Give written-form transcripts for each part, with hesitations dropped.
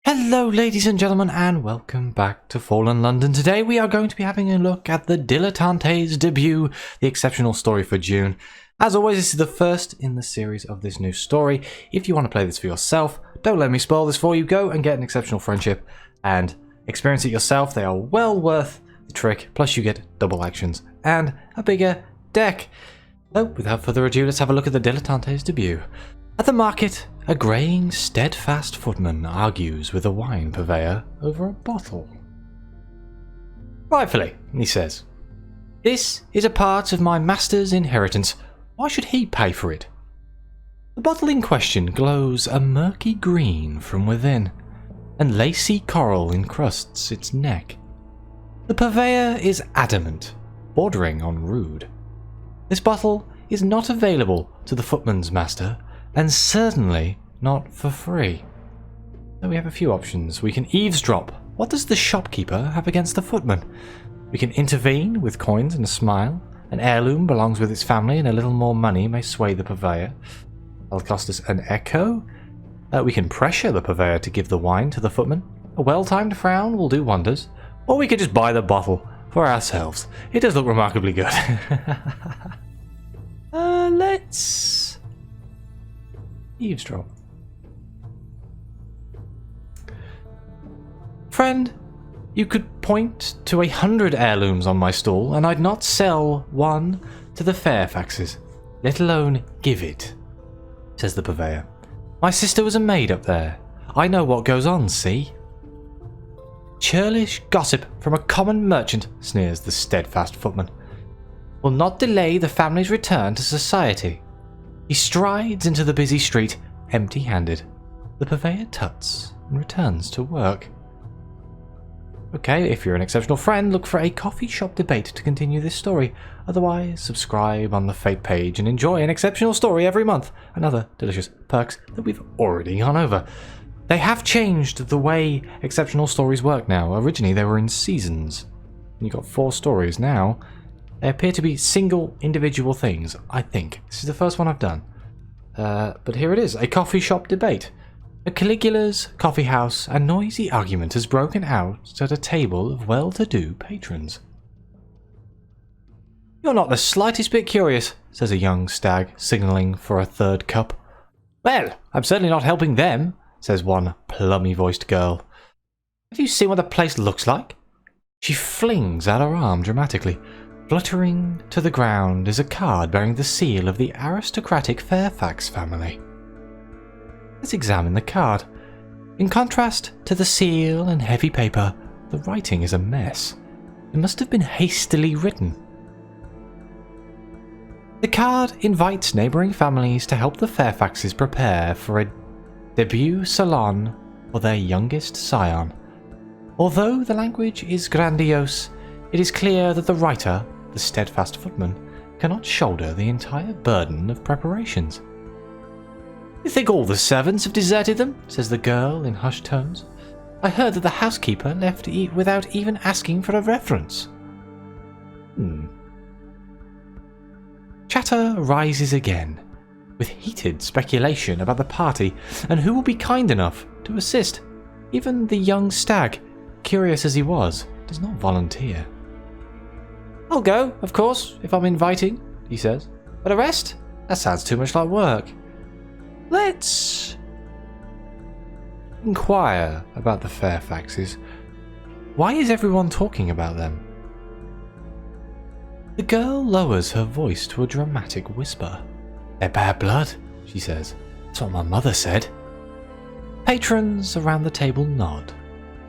Hello ladies and gentlemen and welcome back to Fallen London. Today we are going to be having a look at the Dilettante's debut, the exceptional story for June. As always, this is the first in the series of this new story. If you want to play this for yourself, don't let me spoil this for you. Go and get an exceptional friendship and experience it yourself. They are well worth the trick, plus you get double actions and a bigger deck. So without further ado, let's have a look at the Dilettante's debut. At the market, a greying, steadfast footman argues with a wine purveyor over a bottle. Rightfully, he says. This is a part of my master's inheritance. Why should he pay for it? The bottle in question glows a murky green from within, and lacy coral encrusts its neck. The purveyor is adamant, bordering on rude. This bottle is not available to the footman's master, and certainly not for free. So we have a few options. We can eavesdrop. What does the shopkeeper have against the footman? We can intervene with coins and a smile. An heirloom belongs with its family and a little more money may sway the purveyor. That'll cost us an echo. We can pressure the purveyor to give the wine to the footman. A well-timed frown will do wonders. Or we could just buy the bottle for ourselves. It does look remarkably good. Let's eavesdrop. Friend, you could point to 100 heirlooms on my stall, and I'd not sell one to the Fairfaxs, let alone give it, says the purveyor. My sister was a maid up there. I know what goes on, see? Churlish gossip from a common merchant, sneers the steadfast footman, will not delay the family's return to society. He strides into the busy street, empty-handed. The purveyor tuts and returns to work. Okay, if you're an exceptional friend, look for a coffee shop debate to continue this story. Otherwise, subscribe on the Fate page and enjoy an exceptional story every month and other delicious perks that we've already gone over. They have changed the way exceptional stories work now. Originally, they were in seasons. You've got 4 stories now. They appear to be single individual things, I think. This is the first one I've done. But here it is, a coffee shop debate. A Caligula's coffee house, a noisy argument has broken out at a table of well-to-do patrons. You're not the slightest bit curious, says a young stag, signalling for a third cup. Well, I'm certainly not helping them, says one plummy-voiced girl. Have you seen what the place looks like? She flings out her arm dramatically. Fluttering to the ground is a card bearing the seal of the aristocratic Fairfax family. Let's examine the card. In contrast to the seal and heavy paper, the writing is a mess. It must have been hastily written. The card invites neighbouring families to help the Fairfaxes prepare for a debut salon for their youngest scion. Although the language is grandiose, it is clear that the writer, the steadfast footman, cannot shoulder the entire burden of preparations. You think all the servants have deserted them? Says the girl in hushed tones. I heard that the housekeeper left without even asking for a reference. Chatter rises again, with heated speculation about the party and who will be kind enough to assist. Even the young stag, curious as he was, does not volunteer. I'll go, of course, if I'm inviting, he says. But the rest? That sounds too much like work. Let's inquire about the Fairfaxes. Why is everyone talking about them? The girl lowers her voice to a dramatic whisper. They're bad blood, she says. That's what my mother said. Patrons around the table nod.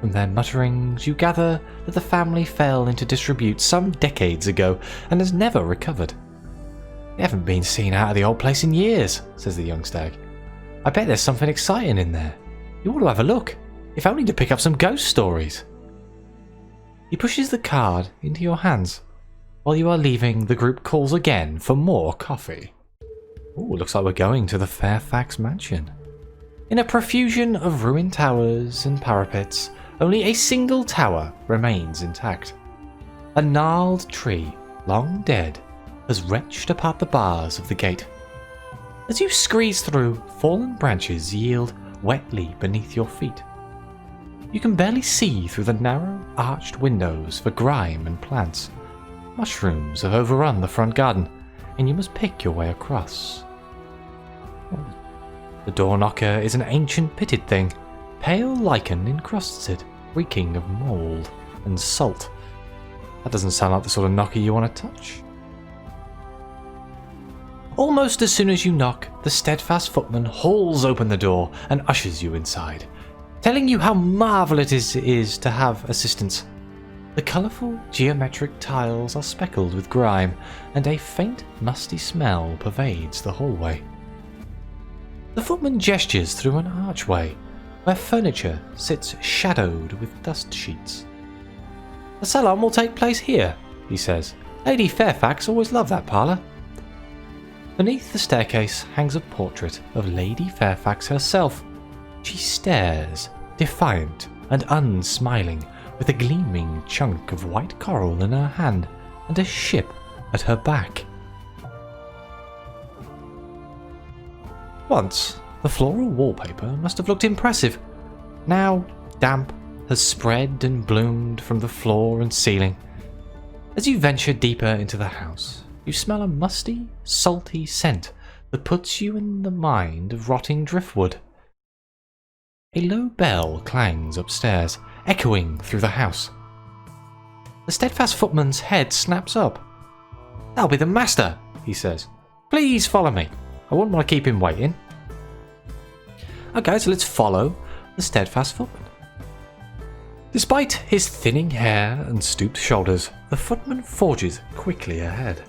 From their mutterings, you gather that the family fell into disrepute some decades ago and has never recovered. They haven't been seen out of the old place in years, says the young stag. I bet there's something exciting in there. You ought to have a look, if only to pick up some ghost stories. He pushes the card into your hands. While you are leaving, the group calls again for more coffee. Ooh, looks like we're going to the Fairfax mansion. In a profusion of ruined towers and parapets, only a single tower remains intact. A gnarled tree, long dead, has wrenched apart the bars of the gate. As you squeeze through, fallen branches yield wetly beneath your feet. You can barely see through the narrow, arched windows for grime and plants. Mushrooms have overrun the front garden, and you must pick your way across. The door knocker is an ancient pitted thing. Pale lichen encrusts it, reeking of mould and salt. That doesn't sound like the sort of knocker you want to touch. Almost as soon as you knock, the steadfast footman hauls open the door and ushers you inside, telling you how marvellous it is to have assistance. The colourful geometric tiles are speckled with grime, and a faint musty smell pervades the hallway. The footman gestures through an archway, where furniture sits shadowed with dust sheets. "The salon will take place here," he says. "Lady Fairfax always loved that parlour." Beneath the staircase hangs a portrait of Lady Fairfax herself. She stares, defiant and unsmiling, with a gleaming chunk of white coral in her hand and a ship at her back. Once, the floral wallpaper must have looked impressive. Now, damp has spread and bloomed from the floor and ceiling. As you venture deeper into the house, you smell a musty, salty scent that puts you in the mind of rotting driftwood. A low bell clangs upstairs, echoing through the house. The steadfast footman's head snaps up. "That'll be the master," he says. "Please follow me. I wouldn't want to keep him waiting." Okay, so let's follow the steadfast footman. Despite his thinning hair and stooped shoulders, the footman forges quickly ahead.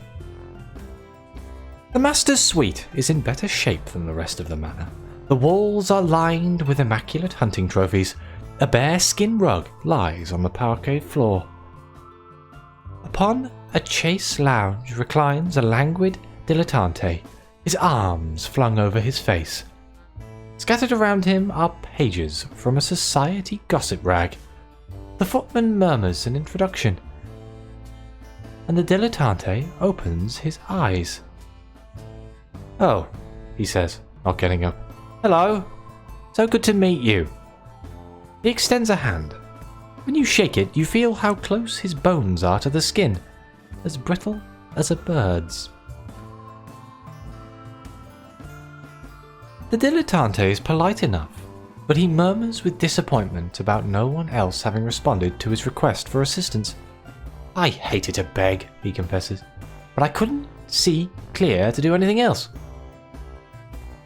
The master's suite is in better shape than the rest of the manor. The walls are lined with immaculate hunting trophies. A bearskin rug lies on the parquet floor. Upon a chaise lounge reclines a languid dilettante, his arms flung over his face. Scattered around him are pages from a society gossip rag. The footman murmurs an introduction, and the dilettante opens his eyes. "Oh," he says, not getting up. "Hello. So good to meet you." He extends a hand. When you shake it, you feel how close his bones are to the skin, as brittle as a bird's. The dilettante is polite enough, but he murmurs with disappointment about no one else having responded to his request for assistance. "I hated to beg," he confesses, "but I couldn't see clear to do anything else."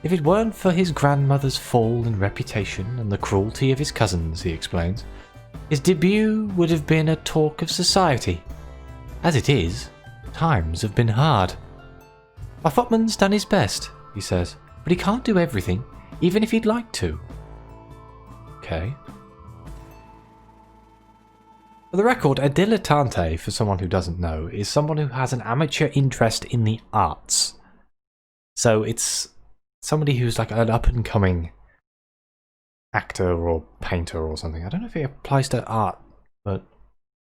If it weren't for his grandmother's fall in reputation and the cruelty of his cousins, he explains, his debut would have been a talk of society. As it is, times have been hard. "My footman's done his best," he says, "but he can't do everything, even if he'd like to." Okay. For the record, a dilettante, for someone who doesn't know, is someone who has an amateur interest in the arts. So it's somebody who's like an up-and-coming actor or painter or something. I don't know if it applies to art, but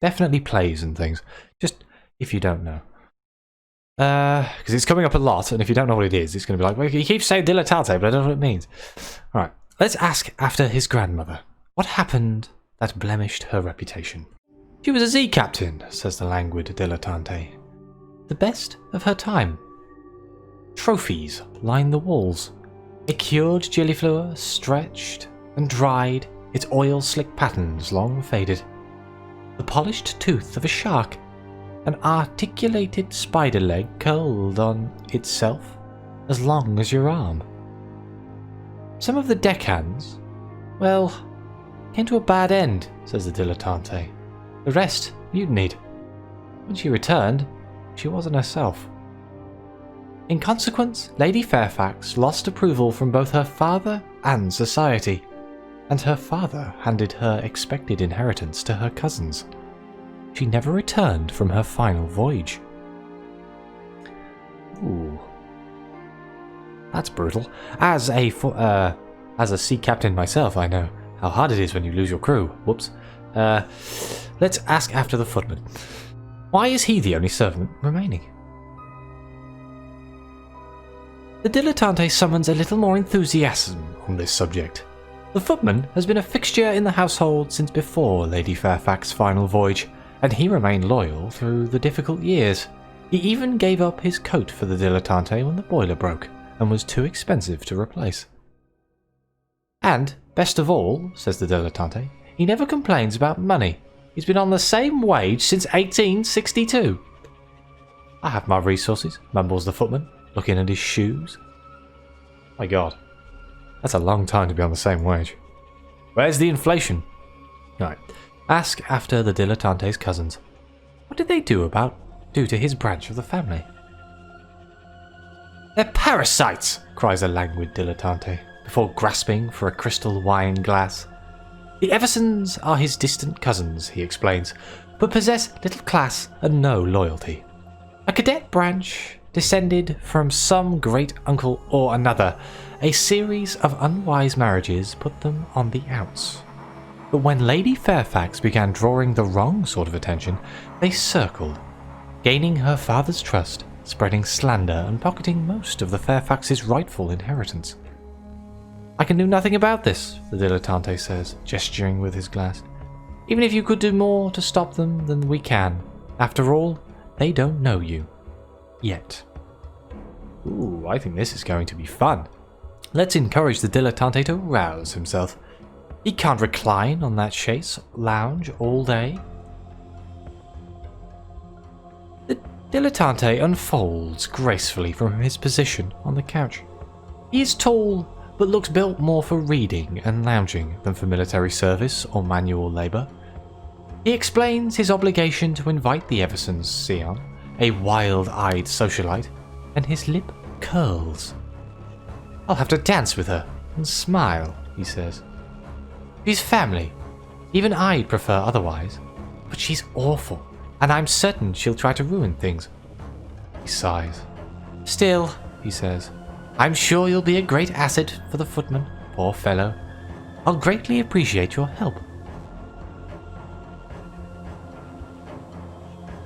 definitely plays and things. Just if you don't know. Because it's coming up a lot, and if you don't know what it is, it's going to be like, well, he keeps saying dilettante, but I don't know what it means. Alright, let's ask after his grandmother. What happened that blemished her reputation? "She was a sea captain," says the languid dilettante. "The best of her time. Trophies line the walls. A cured gilliflower stretched and dried, its oil-slick patterns long faded. The polished tooth of a shark, an articulated spider leg curled on itself as long as your arm. Some of the deckhands, well, came to a bad end," says the dilettante. "The rest mutinied. When she returned, she wasn't herself. In consequence, Lady Fairfax lost approval from both her father and society, and her father handed her expected inheritance to her cousins. She never returned from her final voyage." Ooh. That's brutal. As a sea captain myself, I know how hard it is when you lose your crew. Whoops. Let's ask after the footman. Why is he the only servant remaining? The dilettante summons a little more enthusiasm on this subject. The footman has been a fixture in the household since before Lady Fairfax's final voyage, and he remained loyal through the difficult years. He even gave up his coat for the Dilettante when the boiler broke and was too expensive to replace. And, best of all, says the Dilettante, he never complains about money. He's been on the same wage since 1862. I have my resources, mumbles the footman, looking at his shoes. My God, that's a long time to be on the same wage. Where's the inflation? Right, ask after the Dilettante's cousins. What did they do to his branch of the family? They're parasites, cries a languid Dilettante, before grasping for a crystal wine glass. The Eversons are his distant cousins, he explains, but possess little class and no loyalty. A cadet branch descended from some great uncle or another. A series of unwise marriages put them on the outs. But when Lady Fairfax began drawing the wrong sort of attention, they circled, gaining her father's trust, spreading slander and pocketing most of the Fairfax's rightful inheritance. I can do nothing about this, the Dilettante says, gesturing with his glass. Even if you could do more to stop them than we can. After all, they don't know you. Yet. Ooh, I think this is going to be fun. Let's encourage the Dilettante to rouse himself. He can't recline on that chaise lounge all day. The Dilettante unfolds gracefully from his position on the couch. He is tall, but looks built more for reading and lounging than for military service or manual labour. He explains his obligation to invite the Eversons, Sion, a wild-eyed socialite, and his lip curls. I'll have to dance with her and smile, he says. She's family. Even I'd prefer otherwise. But she's awful, and I'm certain she'll try to ruin things. He sighs. Still, he says, I'm sure you'll be a great asset for the footman, poor fellow. I'll greatly appreciate your help.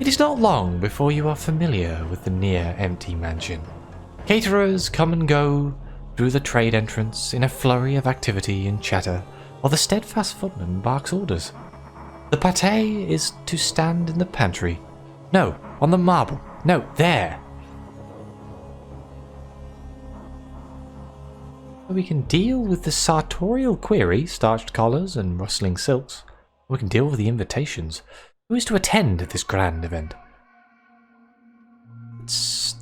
It is not long before you are familiar with the near-empty mansion. Caterers come and go through the trade entrance in a flurry of activity and chatter, while the steadfast footman barks orders. The pâté is to stand in the pantry. No, on the marble. No, there. We can deal with the sartorial query, starched collars and rustling silks. We can deal with the invitations. Who is to attend this grand event? Let's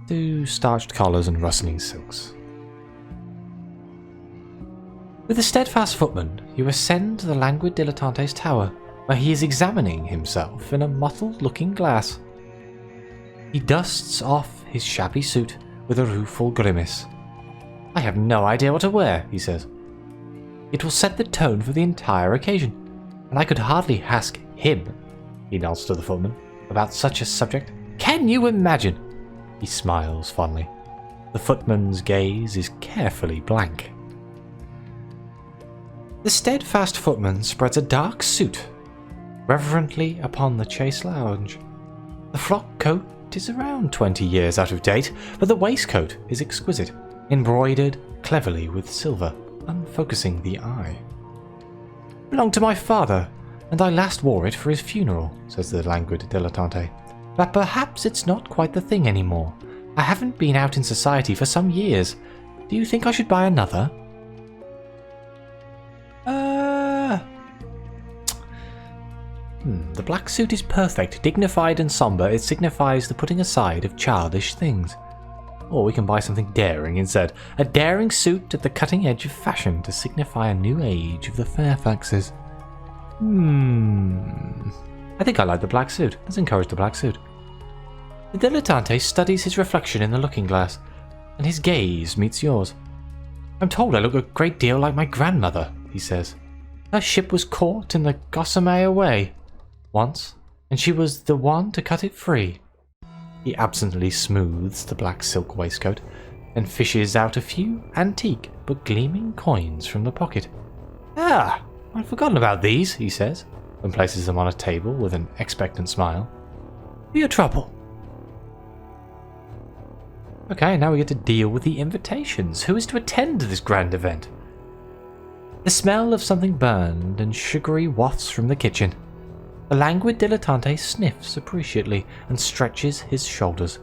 do starched collars and rustling silks. With the steadfast footman, you ascend to the languid Dilettante's tower, where he is examining himself in a mottled-looking glass. He dusts off his shabby suit with a rueful grimace. I have no idea what to wear, he says. It will set the tone for the entire occasion, and I could hardly ask him, he nods to the footman, about such a subject. Can you imagine? He smiles fondly. The footman's gaze is carefully blank. The steadfast footman spreads a dark suit reverently upon the chaise lounge. The frock coat is around 20 years out of date, but the waistcoat is exquisite, embroidered cleverly with silver, unfocusing the eye. It belonged to my father, and I last wore it for his funeral, says the languid Dilettante. But perhaps it's not quite the thing anymore. I haven't been out in society for some years. Do you think I should buy another? The black suit is perfect, dignified and sombre. It signifies the putting aside of childish things. Or we can buy something daring instead. A daring suit at the cutting edge of fashion to signify a new age of the Fairfaxes. I think I like the black suit. Let's encourage the black suit. The Dilettante studies his reflection in the looking glass, and his gaze meets yours. I'm told I look a great deal like my grandmother, he says. Her ship was caught in the Gossamer away once, and she was the one to cut it free. He absently smooths the black silk waistcoat and fishes out a few antique but gleaming coins from the pocket. Ah, I'd forgotten about these, he says, and places them on a table with an expectant smile. For your trouble. Okay, now we get to deal with the invitations. Who is to attend this grand event? The smell of something burned and sugary wafts from the kitchen. The languid dilettante sniffs appreciately and stretches his shoulders.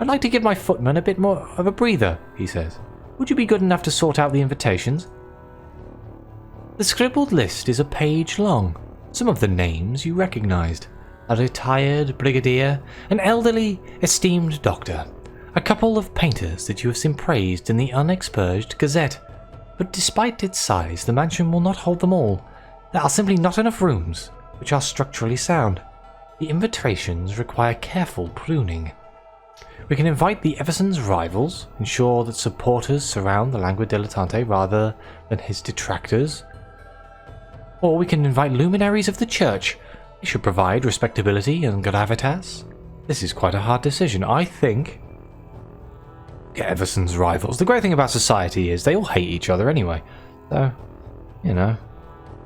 "I'd like to give my footman a bit more of a breather," he says. "Would you be good enough to sort out the invitations?" The scribbled list is a page long. Some of the names you recognized. A retired brigadier, an elderly, esteemed doctor, a couple of painters that you have seen praised in the unexpurged Gazette. But despite its size, the mansion will not hold them all. There are simply not enough rooms, which are structurally sound. The invitations require careful pruning. We can invite the Everson's rivals, ensure that supporters surround the languid dilettante rather than his detractors. Or we can invite luminaries of the church. They should provide respectability and gravitas. This is quite a hard decision, I think. Get Everson's rivals. The great thing about society is they all hate each other anyway. So, you know.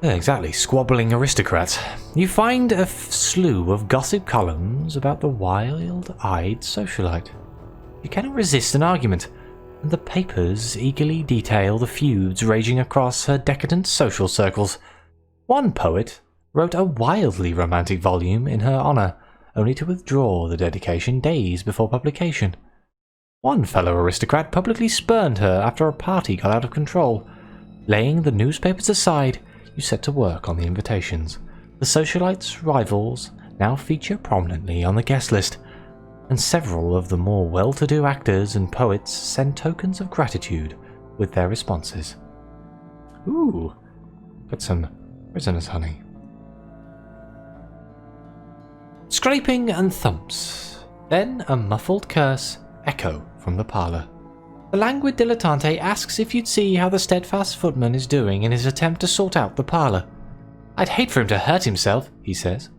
Yeah, exactly, squabbling aristocrats. You find a slew of gossip columns about the wild-eyed socialite. You cannot resist an argument, and the papers eagerly detail the feuds raging across her decadent social circles. One poet wrote a wildly romantic volume in her honour, only to withdraw the dedication days before publication. One fellow aristocrat publicly spurned her after a party got out of control. Laying the newspapers aside, you set to work on the invitations. The socialites' rivals now feature prominently on the guest list, and several of the more well-to-do actors and poets send tokens of gratitude with their responses. Ooh, got some prisoner's honey. Scraping and thumps, then a muffled curse echo from the parlour. The languid dilettante asks if you'd see how the steadfast footman is doing in his attempt to sort out the parlour. "I'd hate for him to hurt himself," he says.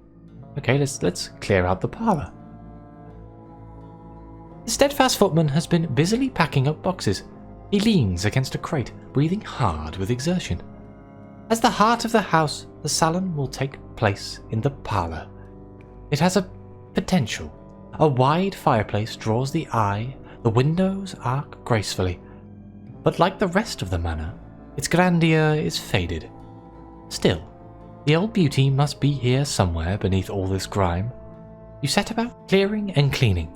Okay, let's clear out the parlour. The steadfast footman has been busily packing up boxes. He leans against a crate, breathing hard with exertion. As the heart of the house, the salon will take place in the parlour. It has a potential. A wide fireplace draws the eye, the windows arc gracefully. But like the rest of the manor, its grandeur is faded. Still, the old beauty must be here somewhere beneath all this grime. You set about clearing and cleaning.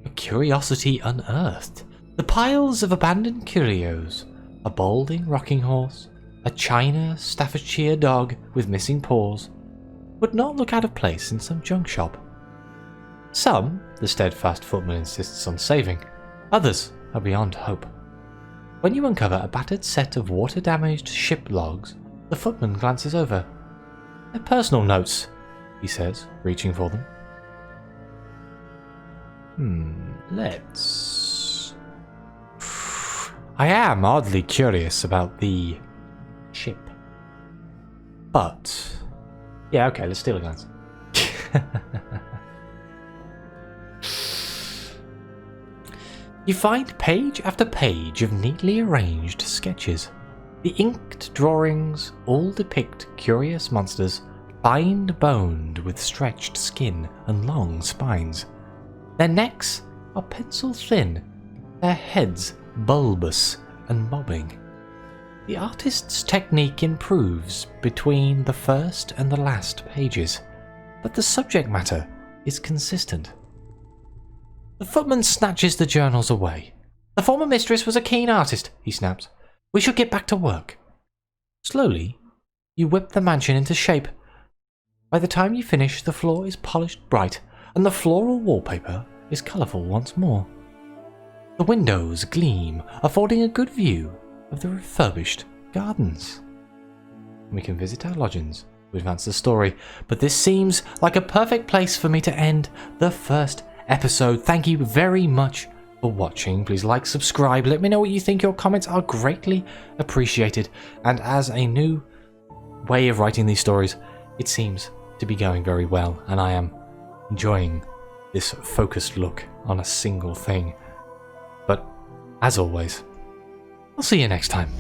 A curiosity unearthed. The piles of abandoned curios, a balding rocking horse, a china Staffordshire dog with missing paws, would not look out of place in some junk shop. Some, the steadfast footman insists on saving. Others are beyond hope. When you uncover a battered set of water-damaged ship logs, the footman glances over. "They're personal notes," he says, reaching for them. Let's... I am oddly curious about the ship. But... yeah, okay, let's steal a glance. You find page after page of neatly arranged sketches. The inked drawings all depict curious monsters, bind-boned with stretched skin and long spines. Their necks are pencil-thin, their heads bulbous and bobbing. The artist's technique improves between the first and the last pages, but the subject matter is consistent. The footman snatches the journals away. "The former mistress was a keen artist," he snaps. "We should get back to work." Slowly, you whip the mansion into shape. By the time you finish, the floor is polished bright, and the floral wallpaper is colourful once more. The windows gleam, affording a good view of the refurbished gardens. We can visit our lodgings to advance the story, but this seems like a perfect place for me to end the first episode. Thank you very much for watching. Please like, subscribe, let me know what you think. Your comments are greatly appreciated, and as a new way of writing these stories, it seems to be going very well, and I am enjoying this focused look on a single thing. But as always, I'll see you next time.